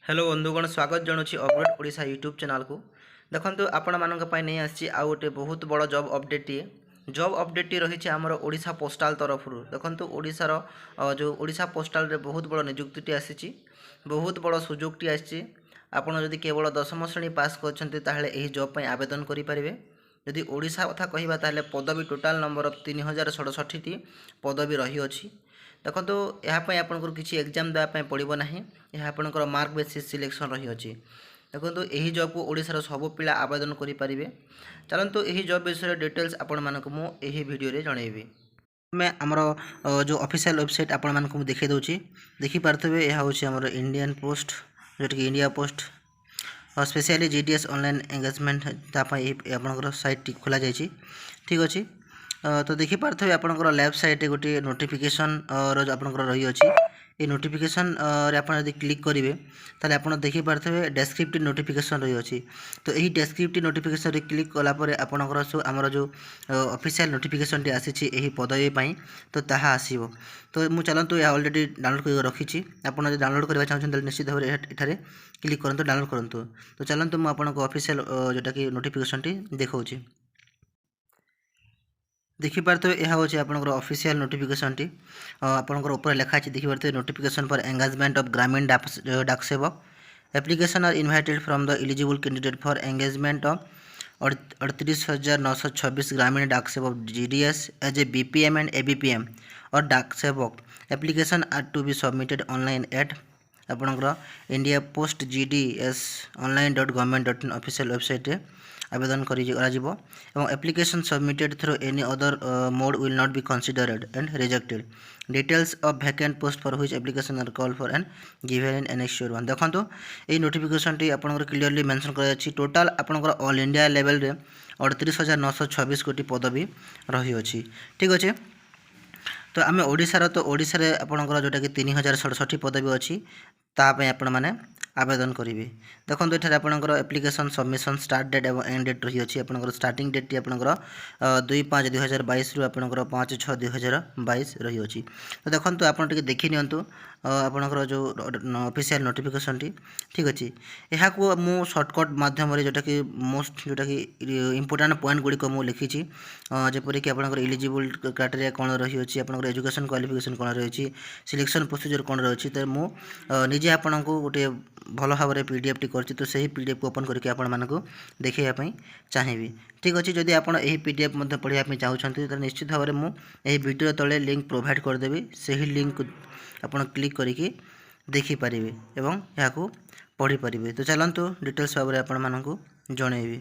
Hello बंधुगण स्वागत जनाऊँगी update Odisha YouTube channel को। देखो आपण मानक नहीं आसी आउ गोटे बहुत बड़ job update T job update T रही आमर ओडिशा पोस्टाल तरफ देखो ओडिशार जो ओडिशा पोस्टाल रे बहुत बड़ निजुक्ति आसी बहुत बड़ सुजोगटी आसी आपड़ जदि केवल 10वीं श्रेणी पास कर जॉब पर आवेदन करेंगे। जदि ओडिशा कथा कहवा ताले पदवी टोटाल नंबर 3067 पदवी रही अछि। देखो यहाँ आपंकर किसी एग्जाम देवाई पड़ो ना यह आपंकर मार्क बेसिस सिलेक्शन रही अच्छी। देखो यही जॉब को ओडिशार सब पिला आवेदन करेंगे। चलतु यही जॉब विषय डिटेल्स आपण मानक मुझे वीडियो जनइबी। मैं आमर जो ऑफिशियल वेबसाइट आपण मानक देखी दूसरी देखिपे यह हूँ आमर इंडियन पोस्ट जोटा कि India post specially GDS online engagement आपंकर साइट खोल जाइए। ठीक अच्छे तो देखिपे आपंकर लेफ्ट साइड गोटे नोटिफिकेशन आपंकर रही अच्छी। ये नोटिफिकेशन यदि क्लिक करेंगे ताले आप देखिपे डेस्क्रिप्टिव नोटिफिकेशन रही अच्छी। तो यही डेस्क्रिप्टिव नोटिफिकेशन क्लिक कलापर आपंकर आमर जो ऑफिशियल नोटिफिकेशन आसी पदवी तो ताहा आसीबो। तो मुझे चलतु यह ऑलरेडी डाउनलोड कर रखी आप डाउनलोड करना चाहते निश्चित भाव एठारे क्लिक करूँ डाउनलोड करूँ। तो चलतु मुझे आपको ऑफिशियल जोटा कि नोटिफिकेशन टी देखा देखिपे यह हूँ आपंकर ऑफिशियल नोटिफिकेशन टी आपंकर ऊपर लिखाई देखिपे notification for engagement of Gramin Dak Sevak application are invited from the eligible candidate for engagement of 38,926 Gramin Dak Sevak GDS as a BPM and ABPM और Dak Sevak application are to be submitted online at आपंकर India Post GDS online.government.in official website आवेदन करा application submitted through any other mode will not be considered and rejected details of vacant post for which application are call for and given in annexed 1। देखो ये notification टी आपंकर clearly mention कर total आपंकर all India level रे 38,926 कोटी पदवी रही अच्छी। ठीक अच्छे तो आम ओडिशार तो ओडिशा रे आपंकर जोटा कि 3067 पदवी अच्छी तापाई आपण मैंने आवेदन करेंगे। देखो ये आपंकर एप्लिकेशन सबमिशन स्टार्ट डेट और एंड डेट रही अच्छी। आपंकर स्टार्टिंग डेट टी आपंकर 2/5/2022 रु आपंकर 5/6/2022 रही अच्छी। तो देखो आप देखी नियंतु आपंकर जो ऑफिशियल नोटिफिकेशन टी। ठीक अच्छे यहाँ को मु सर्टकट माध्यम जोटा कि मोस्ट जोटा कि इंपोर्टाट पॉइंट गुड़िक मुझे लिखी जपरिक आपंकर एलिजिबल क्राइटेरिया कौन रही अच्छी आपंकर एजुकेशन क्वालिफिकेशन कौन रही सिलेक्शन प्रोसीजर कौन रही। तो मुझे निजे आपन को गोटे भल भाव में पीडीएफ टी कर तो सही पीडीएफ को ओपन करके आपण मानक देखा चाहिए। ठीक अच्छे जदि आप पीडीएफ पढ़ाई चाहते तो निश्चित भाव में मुझे वीडियो तले लिंक प्रोवाइड करदेवी सही लिंक को आप क्लिक करके देखिपारे एवं यहाँ पढ़ी पारे। तो चलतु डिटेल्स भाव में आपण मानक जनइबी।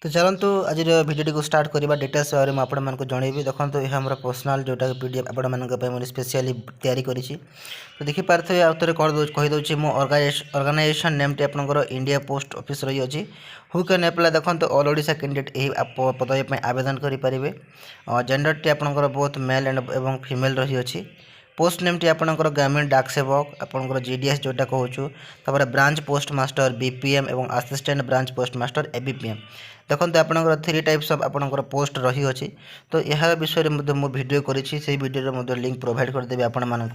तो चलतु आज भिडियो को स्टार्ट करवा डिटेल्स भाव में आपको जनइबी। देखो यह हमारा पर्सनाल जोटा पीडीएफ आपण मैंने स्पेशली तैयारी करी। तो देखिपे आउ थे कहीदे मो ऑर्गेनाइजेशन नेम टी आपंकर इंडिया पोस्ट ऑफिस रही अच्छी। हु कैन अप्लाई देखो ऑल ओडिशा कैंडिडेट यही पदवी आवेदन करेंगे। जेंडर टी आपंकर बोथ मेल एवं फीमेल रही अच्छी। पोस्ट नेम टी आपंकर ग्रामीण डाक सेवक आपंकर जीडीएस जोटा कहूँ ब्रांच पोस्ट मास्टर बीपीएम एवं assistant branch post master ABPM. देखो आपंकर 3 टाइप्स ऑफ आपंकर पोस्ट रही अच्छी। तो यह विषय में मुझे वीडियो करी वीडियो लिंक प्रोवाइड करदेवी आपण मानक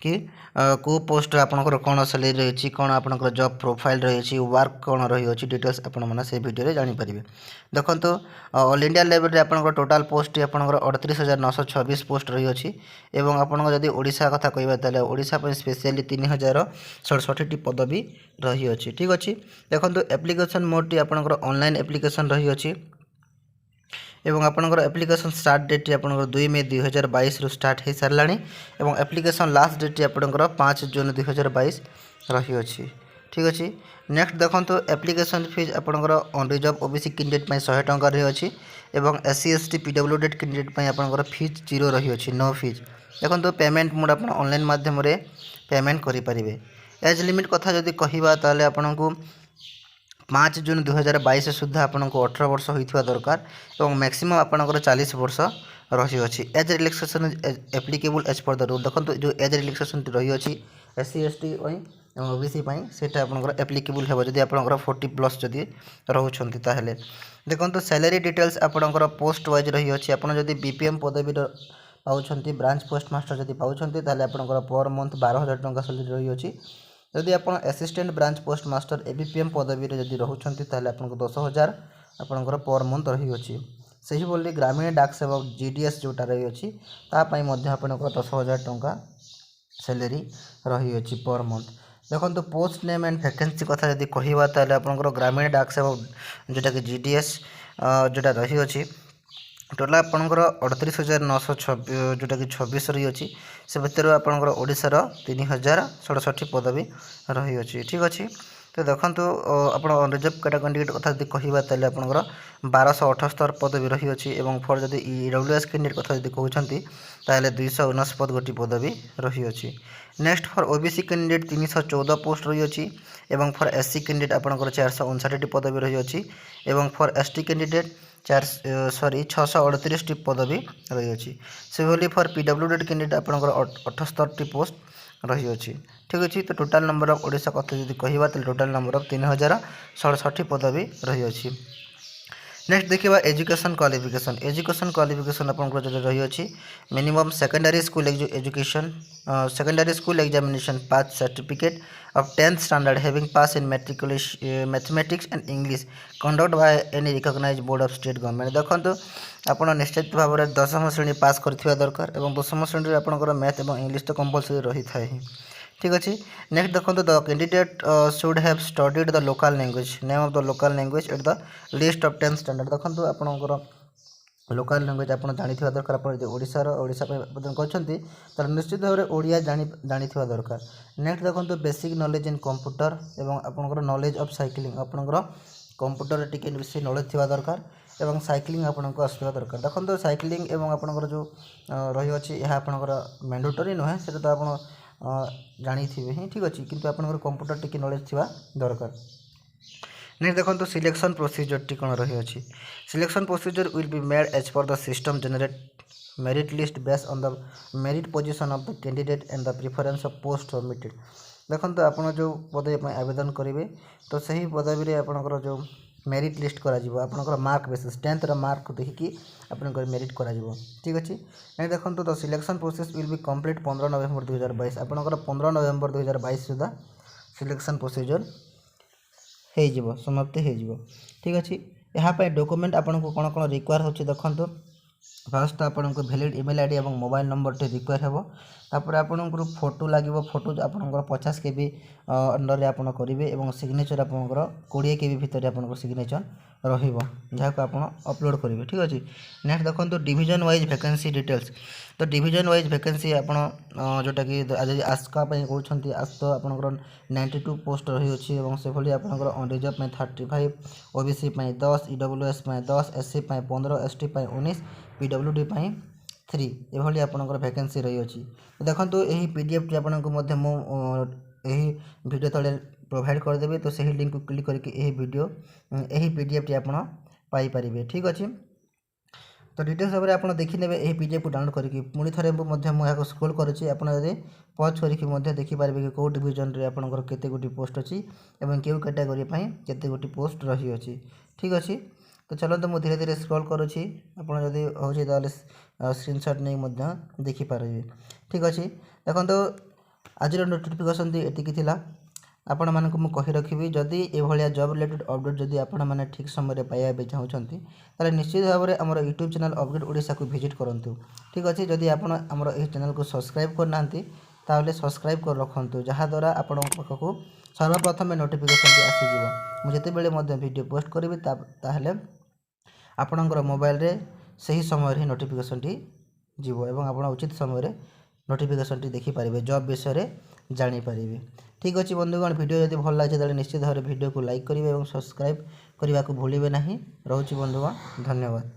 कि को पोस्ट आपंकर कौन सैलरी रही कौन आपंकर जॉब प्रोफाइल रही वर्क कौन रही अच्छी डिटेल्स आपण मैंने से वीडियो जानीपारे। देखो ऑल इंडिया लेवल रे आपंकर टोटाल पोस्ट आपंकर 38,926 पोस्ट रही अच्छी। एवं आपंकर जदि ओडिशा कथा कहबा ताले ओडिशा पर स्पेशली 3067 पदवी रही अच्छी। ठीक अच्छे देखो एप्लिकेशन मोड टी आपंकर ऑनलाइन एप्लिकेशन रही अच्छी। एवं आपंकर एप्लिकेशन स्टार्ट डेट टी आपंकर 2 मई 2022 रु स्टार्ट हो सारा एवं एप्लिकेशन लास्ट डेट टी आपंकर 5 जून 2022 रही अच्छी। ठीक अच्छे नेक्स्ट देखो एप्लिकेशन फीस आपंकर अनरिजर्व ओबीसी कैंडिडेट 100 टंका रही अच्छी। एवं एससी एसटी पीडब्ल्यूडी कैंडिडेट आपंकर फीस 0 रही अच्छी नो फीस। देखो पेमेंट मोड आप ऑनलाइन माध्यम पेमेंट करेंगे। एज लिमिट कथा जदि कहवा ताले आपन को 5 जून 2022 सुधा आपन को 18 वर्ष होइथिबा दरकार एवं मैक्सिमम आपनकर 40 वर्ष रही अच्छी। Age relaxation applicable as per the rule. देखो जो एज रिलैक्सेशन रही अच्छी एससी एसटी ओबीसी सेटा आपनकर एप्लीकेबल हेबो जदि आपनकर 40+ जदि रहउछंती ताहेले। देखो सैलरी डिटेल्स आपनकर पोस्ट वाइज रही अच्छी। आपन जदि बीपीएम पदवी पाउछंती ब्रांच पोस्ट मास्टर जदि पाउछंती ताले आपनकर पर मंथ 12000 टंका सैलरी रही अछि। जदि आपण assistant branch post master ABPM पदवी रे जदि रहुछंती ताले आपनको 10000 आपनकर पर मंथ रही अछि। सही बोली ग्रामीण डाक सेवक जीडीएस जोटा रही अछि ता पई मध्ये आपनकर 10000 टंका सैलरी रही अछि पर मंथ। देखो पोस्ट नेम एंड वैकेंसी कथा जदि कहवा ताले आपनकर ग्रामीण डाक सेवक जोटा कि जीडीएस जोटा रही अछि टोटल आपनकर 38,926 जोटा कि 26 रही अछि। से भितर आपनकर ओडिसा रो 3067 पदवी रही अछि। ठीक अछि तो देखंतु आपण रिजर्व कैटेगरी कथा जदि कहवा ताले आपनकर 1278 पदवी रही अछि एवं फॉर जदि ईडब्ल्यूएस कैंडिडेट कथा जदि कहउछंती ताले 249 गोटी पदवी रही अछि। Next for OBC candidate 314 post रही अछि एवं फॉर एससी कैंडिडेट आपनकर 459 पदवी रही अछि एवं फॉर एसटी कैंडिडेट 638 पदवी रही अछि। से भली फॉर पीडब्ल्यूडी कैंडिडेट आपनकर 78 पोस्ट रही अछि। ठीक अछि तो टोटल नंबर ऑफ ओडिशा कथा जदि कहवा त टोटल नंबर ऑफ 3067 पदवी रही अछि। नेक्स्ट देखिबा एजुकेशन क्वालिफिकेशन आपनकर जदि रही अछि minimum secondary school education secondary school examination pass certificate of 10th standard having passed in mathematics and English conducted by any recognized board of state government। देखो आपण निश्चित भाव में 10th श्रेणी पास करथिबा दरकार एवं 10th श्रेणी आपनकर मैथ एवं इंग्लिश तो कंपलसरी रही थाए ही। ठीक अछि नेक्स्ट देखो the candidate should have studied the local language name of the local language at the list of 10th standard. देखो आपनकर लोकल लैंग्वेज आप जानी दरकार आप ओडिशा कहते तर निश्चित भाव में ओडिया जानी दरकार। नेक्स्ट देखो बेसिक नॉलेज इन कंप्यूटर एवं आपनकर नॉलेज ऑफ साइक्लिंग आपनकर कंप्यूटर टिके बेसी नॉलेज थिबा दरकार एवं साइक्लिंग आपनको आसवा दरकार। देखो साइक्लिंग एवं आपनकर जो रही अछि यह आपनकर मैंडेटरी नुहे से तो आप जानी थिबे ही। ठीक अछि किंतु आपनकर कंप्यूटर टिके नॉलेज थिबा दरकार। नेक्स्ट देखो सिलेक्शन प्रोसीजर टी कौन रही अछि। Selection procedure will be made as per the system generate merit list based on the merit position of the candidate and the preference of post submitted. देखो आपन जो पदवी आवेदन करेंगे तो सही पदवी रे आपनकर जो मेरिट लिस्ट करा जिवो आपनकर मार्क बेसिस 10th रा मार्क देखिकी आपनकर मेरिट करा जिवो। ठीक अछि नै देखो the selection process will be complete 15 नवंबर 2022 आपनकर 15 नवंबर 2022 सुधा सिलेक्शन प्रोसीजर हो जिवो समाप्ति हो जिवो। ठीक अछि यहाँ पे डॉक्यूमेंट आपनको कोन कोन रिक्वायर होछि देखंतु फर्स्ट आपनको वैलिड ईमेल आईडी एवं मोबाइल नंबर टे रिक्वायर हेबो तापर आपनको फोटो लागिवो फोटो आपनको 50 केबी अंडर रे आपन करिवे एवं सिग्नेचर आपनको 20 केबी भीतर आपनको सिग्नेचर रहिबो जहाको आपन अपलोड करिवे। ठीक अछि नेक्स्ट देखंतु डिवीजन वाइज वैकेंसी डिटेल्स तो डिवीजन वाइज वैकेंसी आपन जोटा कि आज आस्का पय कहउछंती आस तो आपनको 92 पोस्ट रही अछि एवं से भली आपनको ऑन रिजर्व में 35 ओबीसी पय 10 ईडब्ल्यूएस पय 10 एससी पय 15 एसटी पय 19 पीडब्ल्यूडी पय 3 एभली आपनकर वैकेंसी रही अछि। देखंतु एही पीडीएफ टी आपनको मध्य मो एही वीडियो तले प्रोवाइड कर देबे तो सही लिंक को क्लिक करके एही पीडीएफ टी आपन पाई परिबे। ठीक अछि तो डिटेल्स भाव में आप देखी नेबे एही पीडीएफ को डाउनलोड करके पुणी थरे मध्य मु याको स्क्रॉल करूची आपन यदि पॉज करके मध्य देखि पारबे कि को डिवीजन रे आपनकर केते गोटी पोस्ट अछि एवं केउ कैटेगरी पय केते गोटी पोस्ट रही अछि। ठीक अछि तो चलो मु धीरे धीरे स्क्रॉल करूची आपन यदि होची ताले स्क्रीनशॉट नै मध्य देखि पारबे। ठीक अछि देखंतु आज नोटिफिकेशन दी एतिकी थिला आपण मानक मु कहि रखिबी जदि ए भलिया जॉब रिलेटेड अपडेट जदि आपण माने ठीक समय रे पाया बे चाहउछंती ताले निश्चित भाव में हमर यूट्यूब चैनल अपडेट ओडिसा को विजिट करंतु। ठीक अछि जदि आपण हमर ए चैनल को सब्सक्राइब करनांती ताले सब्सक्राइब कर रखंतु जहा द्वारा आपण पाखकु सर्वप्रथम नोटिफिकेशन टी आसी जिवो मु जते बेले मध्य वीडियो पोस्ट करिवि ताहले आपणकर मोबाइल रे सही समय रे नोटिफिकेशन टी जिवो एवं आपण उचित समय रे नोटिफिकेशन टी देखि पारिबे जॉब विषय रे जानि पारिबे। ठीक अछि बंधुगण वीडियो यदि भल लागे ताले निश्चित भाव वीडियो को लाइक करिवे एवं सब्सक्राइब करने को भूलिबे नहीं। रहउछि बंधुगण धन्यवाद।